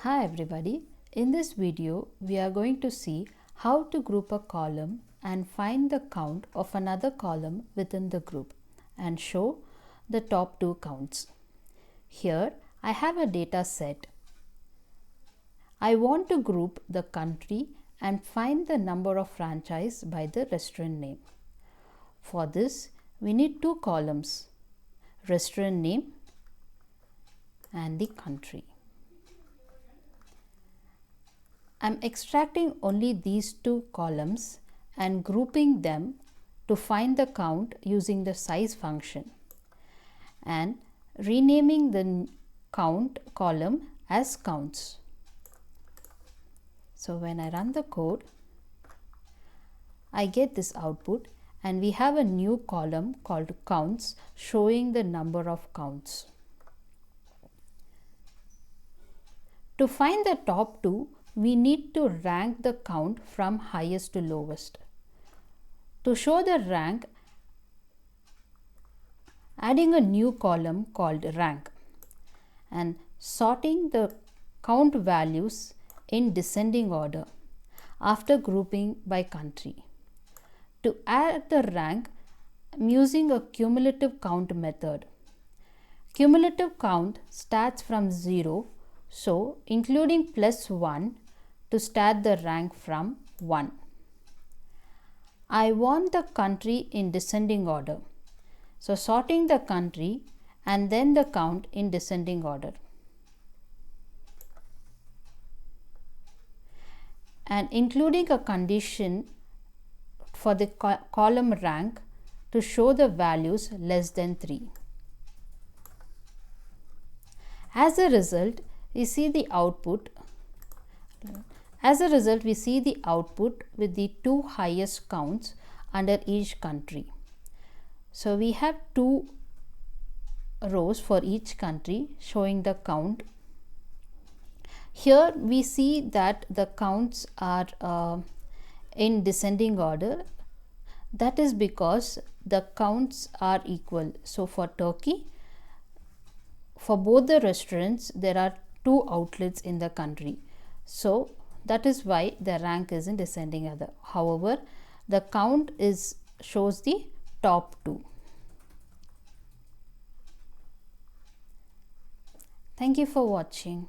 Hi everybody, in this video we are going to see how to group a column and find the count of another column within the group and show the top two counts. Here I have a data set. I want to group the country and find the number of franchise by the restaurant name. For this we need two columns, restaurant name and the country. I am extracting only these two columns and grouping them to find the count using the size function and renaming the count column as counts. So when I run the code, I get this output and we have a new column called counts showing the number of counts. To find the top two, we need to rank the count from highest to lowest. To show the rank, adding a new column called rank and sorting the count values in descending order after grouping by country. To add the rank, I am using a cumulative count method. Cumulative count starts from 0, so including plus 1 to start the rank from 1. I want the country in descending order. So sorting the country and then the count in descending order. And including a condition for the column rank to show the values less than 3. As a result, we see the output with the two highest counts under each country. So we have two rows for each country showing the count. Here we see that the counts are in descending order. That is because the counts are equal. So for Turkey, for both the restaurants, there are two outlets in the country. So that is why the rank is in descending order. However, the count shows the top two. Thank you for watching.